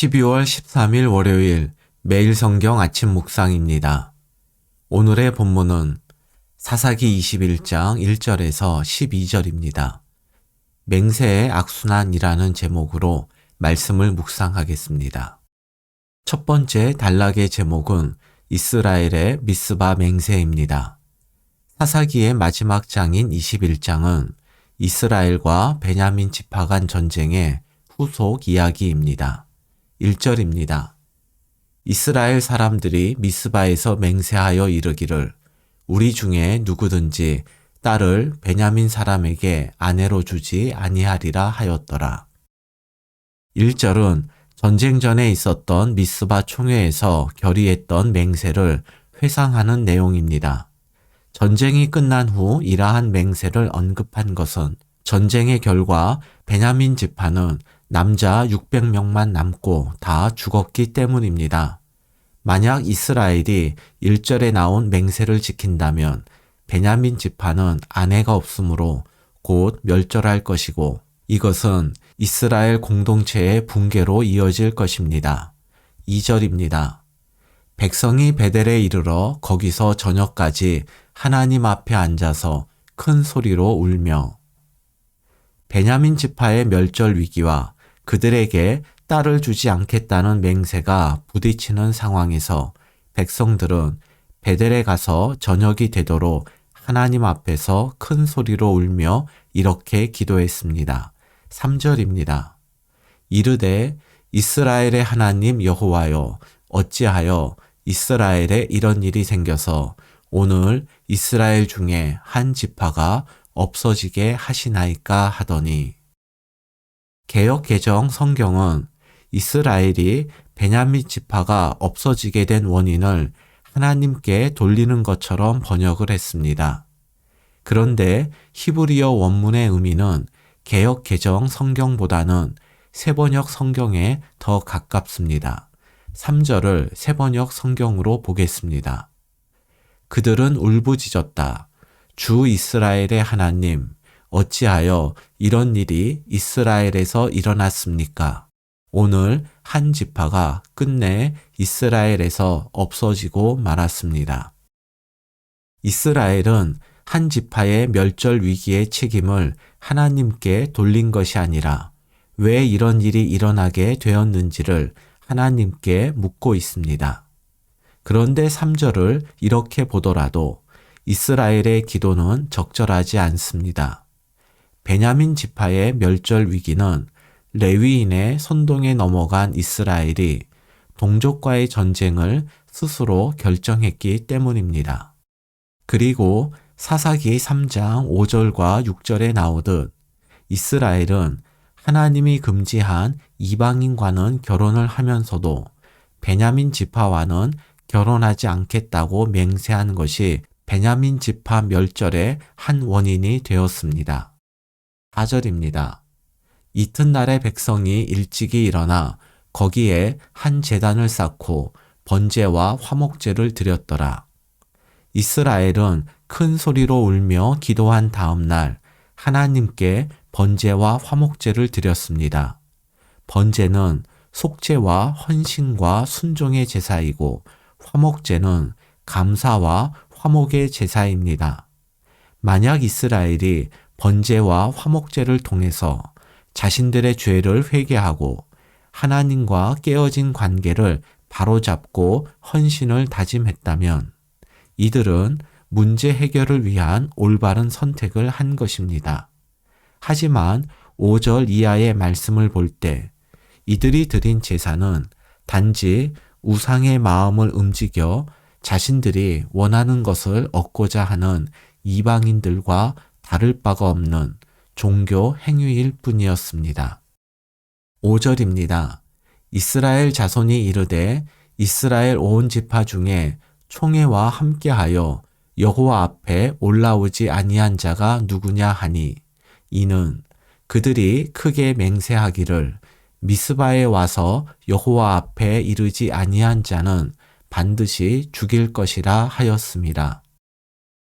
12월 13일 월요일 매일 성경 아침 묵상입니다. 오늘의 본문은 사사기 21장 1절에서 12절입니다. 맹세의 악순환이라는 제목으로 말씀을 묵상하겠습니다. 첫 번째 단락의 제목은 이스라엘의 미스바 맹세입니다. 사사기의 마지막 장인 21장은 이스라엘과 베냐민 지파 간 전쟁의 후속 이야기입니다. 1절입니다. 이스라엘 사람들이 미스바에서 맹세하여 이르기를 우리 중에 누구든지 딸을 베냐민 사람에게 아내로 주지 아니하리라 하였더라. 1절은 전쟁 전에 있었던 미스바 총회에서 결의했던 맹세를 회상하는 내용입니다. 전쟁이 끝난 후 이러한 맹세를 언급한 것은 전쟁의 결과 베냐민 지파는 남자 600명만 남고 다 죽었기 때문입니다. 만약 이스라엘이 1절에 나온 맹세를 지킨다면 베냐민 지파는 아내가 없으므로 곧 멸절할 것이고 이것은 이스라엘 공동체의 붕괴로 이어질 것입니다. 2절입니다. 백성이 베델에 이르러 거기서 저녁까지 하나님 앞에 앉아서 큰 소리로 울며 베냐민 지파의 멸절 위기와 그들에게 딸을 주지 않겠다는 맹세가 부딪히는 상황에서 백성들은 베델에 가서 저녁이 되도록 하나님 앞에서 큰 소리로 울며 이렇게 기도했습니다. 3절입니다. 이르되 이스라엘의 하나님 여호와여 어찌하여 이스라엘에 이런 일이 생겨서 오늘 이스라엘 중에 한 지파가 없어지게 하시나이까 하더니 개역 개정 성경은 이스라엘이 베냐민 지파가 없어지게 된 원인을 하나님께 돌리는 것처럼 번역을 했습니다. 그런데 히브리어 원문의 의미는 개역 개정 성경보다는 세번역 성경에 더 가깝습니다. 3절을 세번역 성경으로 보겠습니다. 그들은 울부짖었다. 주 이스라엘의 하나님, 어찌하여 이런 일이 이스라엘에서 일어났습니까? 오늘 한 지파가 끝내 이스라엘에서 없어지고 말았습니다. 이스라엘은 한 지파의 멸절 위기의 책임을 하나님께 돌린 것이 아니라 왜 이런 일이 일어나게 되었는지를 하나님께 묻고 있습니다. 그런데 3절을 이렇게 보더라도 이스라엘의 기도는 적절하지 않습니다. 베냐민 지파의 멸절 위기는 레위인의 선동에 넘어간 이스라엘이 동족과의 전쟁을 스스로 결정했기 때문입니다. 그리고 사사기 3장 5절과 6절에 나오듯 이스라엘은 하나님이 금지한 이방인과는 결혼을 하면서도 베냐민 지파와는 결혼하지 않겠다고 맹세한 것이 베냐민 지파 멸절의 한 원인이 되었습니다. 4절입니다. 이튿날에 백성이 일찍이 일어나 거기에 한 제단을 쌓고 번제와 화목제를 드렸더라. 이스라엘은 큰 소리로 울며 기도한 다음 날 하나님께 번제와 화목제를 드렸습니다. 번제는 속죄와 헌신과 순종의 제사이고 화목제는 감사와 화목의 제사입니다. 만약 이스라엘이 번제와 화목제를 통해서 자신들의 죄를 회개하고 하나님과 깨어진 관계를 바로잡고 헌신을 다짐했다면 이들은 문제 해결을 위한 올바른 선택을 한 것입니다. 하지만 5절 이하의 말씀을 볼 때 이들이 드린 제사는 단지 우상의 마음을 움직여 자신들이 원하는 것을 얻고자 하는 이방인들과 다를 바가 없는 종교 행위일 뿐이었습니다. 5절입니다. 이스라엘 자손이 이르되 이스라엘 온 지파 중에 총회와 함께하여 여호와 앞에 올라오지 아니한 자가 누구냐 하니 이는 그들이 크게 맹세하기를 미스바에 와서 여호와 앞에 이르지 아니한 자는 반드시 죽일 것이라 하였습니다.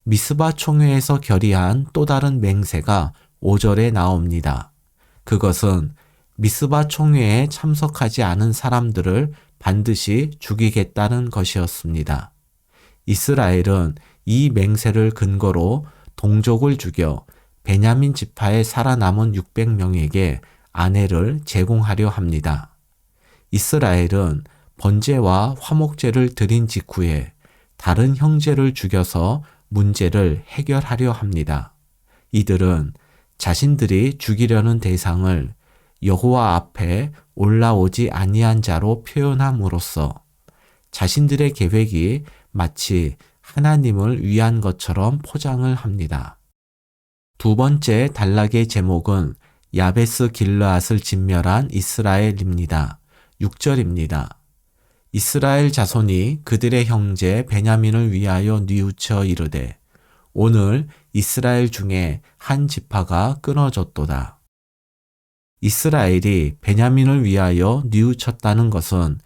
미스바 총회에서 결의한 또 다른 맹세가 5절에 나옵니다. 그것은 미스바 총회에 참석하지 않은 사람들을 반드시 죽이겠다는 것이었습니다. 이스라엘은 이 맹세를 근거로 동족을 죽여 베냐민 지파에 살아남은 600명에게 아내를 제공하려 합니다. 이스라엘은 번제와 화목제를 드린 직후에 다른 형제를 죽여서 문제를 해결하려 합니다. 이들은 자신들이 죽이려는 대상을 여호와 앞에 올라오지 아니한 자로 표현함으로써 자신들의 계획이 마치 하나님을 위한 것처럼 포장을 합니다. 두 번째 단락의 제목은 야베스 길르앗을 진멸한 이스라엘입니다. 6절입니다. 이스라엘 자손이 그들의 형제 베냐민을 위하여 뉘우쳐 이르되 오늘 이스라엘 중에 한 지파가 끊어졌도다. 이스라엘이 베냐민을 위하여 뉘우쳤다는 것은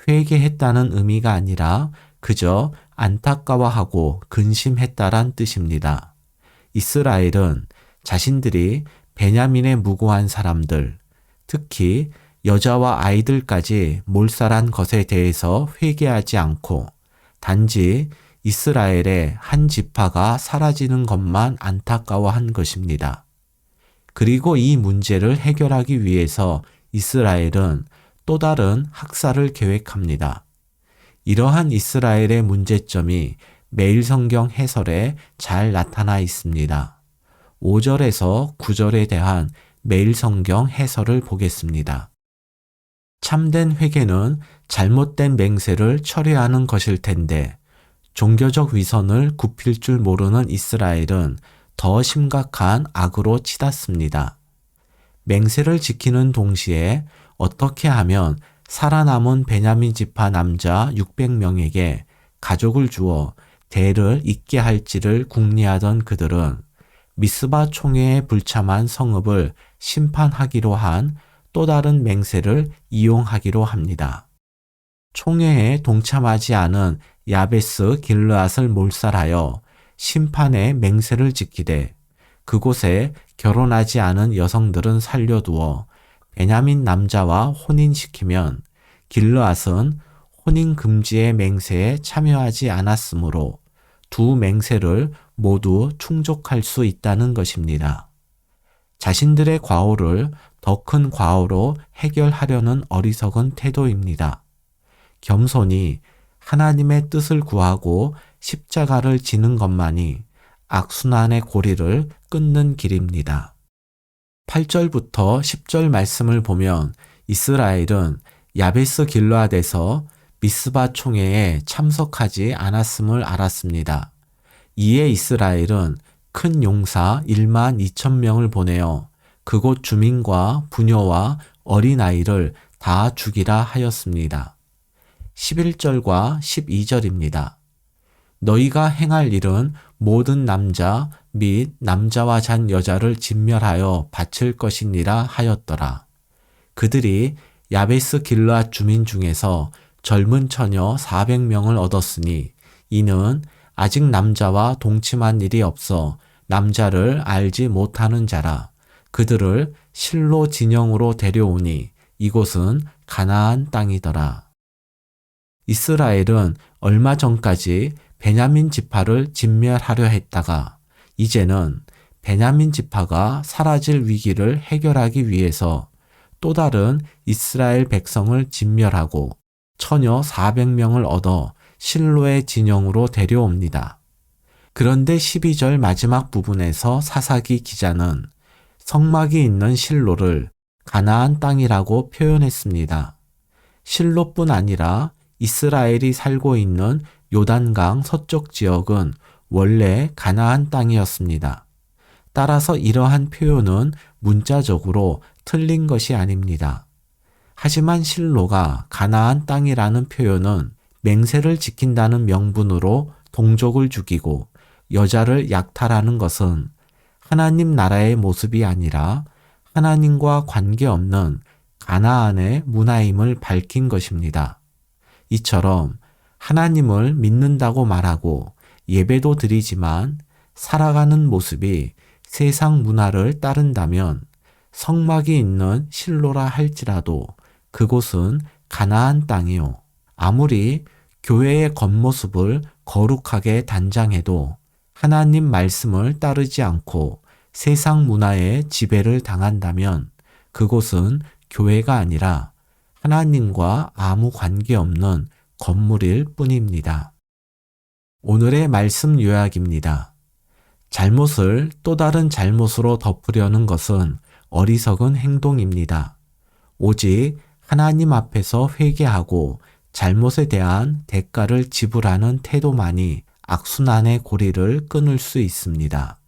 회개했다는 의미가 아니라 그저 안타까워하고 근심했다란 뜻입니다. 이스라엘은 자신들이 베냐민의 무고한 사람들, 특히 여자와 아이들까지 몰살한 것에 대해서 회개하지 않고 단지 이스라엘의 한 지파가 사라지는 것만 안타까워한 것입니다. 그리고 이 문제를 해결하기 위해서 이스라엘은 또 다른 학살을 계획합니다. 이러한 이스라엘의 문제점이 매일 성경 해설에 잘 나타나 있습니다. 5절에서 9절에 대한 매일 성경 해설을 보겠습니다. 참된 회개는 잘못된 맹세를 철회하는 것일 텐데 종교적 위선을 굽힐 줄 모르는 이스라엘은 더 심각한 악으로 치닫습니다. 맹세를 지키는 동시에 어떻게 하면 살아남은 베냐민 지파 남자 600명에게 가족을 주어 대를 잇게 할지를 궁리하던 그들은 미스바 총회의 불참한 성읍을 심판하기로 한 또 다른 맹세를 이용하기로 합니다. 총회에 동참하지 않은 야베스 길르앗을 몰살하여 심판의 맹세를 지키되 그곳에 결혼하지 않은 여성들은 살려두어 베냐민 남자와 혼인시키면 길르앗은 혼인 금지의 맹세에 참여하지 않았으므로 두 맹세를 모두 충족할 수 있다는 것입니다. 자신들의 과오를 더 큰 과오로 해결하려는 어리석은 태도입니다. 겸손히 하나님의 뜻을 구하고 십자가를 지는 것만이 악순환의 고리를 끊는 길입니다. 8절부터 10절 말씀을 보면 이스라엘은 야베스 길르앗에서 미스바 총회에 참석하지 않았음을 알았습니다. 이에 이스라엘은 큰 용사 1만 2천 명을 보내어 그곳 주민과 부녀와 어린아이를 다 죽이라 하였습니다. 11절과 12절입니다. 너희가 행할 일은 모든 남자 및 남자와 잔 여자를 진멸하여 바칠 것이니라 하였더라. 그들이 야베스 길르앗 주민 중에서 젊은 처녀 400명을 얻었으니 이는 아직 남자와 동침한 일이 없어 남자를 알지 못하는 자라. 그들을 실로 진영으로 데려오니 이곳은 가나안 땅이더라. 이스라엘은 얼마 전까지 베냐민 지파를 진멸하려 했다가 이제는 베냐민 지파가 사라질 위기를 해결하기 위해서 또 다른 이스라엘 백성을 진멸하고 처녀 400명을 얻어 실로의 진영으로 데려옵니다. 그런데 12절 마지막 부분에서 사사기 기자는 성막이 있는 실로를 가나안 땅이라고 표현했습니다. 실로뿐 아니라 이스라엘이 살고 있는 요단강 서쪽 지역은 원래 가나안 땅이었습니다. 따라서 이러한 표현은 문자적으로 틀린 것이 아닙니다. 하지만 실로가 가나안 땅이라는 표현은 맹세를 지킨다는 명분으로 동족을 죽이고 여자를 약탈하는 것은 하나님 나라의 모습이 아니라 하나님과 관계없는 가나안의 문화임을 밝힌 것입니다. 이처럼 하나님을 믿는다고 말하고 예배도 드리지만 살아가는 모습이 세상 문화를 따른다면 성막이 있는 실로라 할지라도 그곳은 가나안 땅이요. 아무리 교회의 겉모습을 거룩하게 단장해도 하나님 말씀을 따르지 않고 세상 문화의 지배를 당한다면 그곳은 교회가 아니라 하나님과 아무 관계없는 건물일 뿐입니다. 오늘의 말씀 요약입니다. 잘못을 또 다른 잘못으로 덮으려는 것은 어리석은 행동입니다. 오직 하나님 앞에서 회개하고 잘못에 대한 대가를 지불하는 태도만이 악순환의 고리를 끊을 수 있습니다.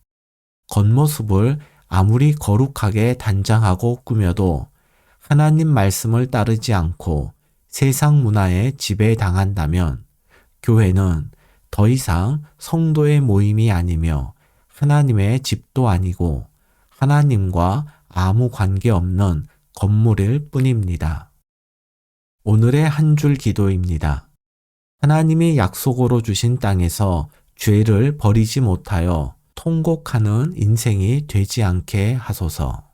겉모습을 아무리 거룩하게 단장하고 꾸며도 하나님 말씀을 따르지 않고 세상 문화에 지배당한다면 교회는 더 이상 성도의 모임이 아니며 하나님의 집도 아니고 하나님과 아무 관계없는 건물일 뿐입니다. 오늘의 한 줄 기도입니다. 하나님이 약속으로 주신 땅에서 죄를 버리지 못하여 통곡하는 인생이 되지 않게 하소서.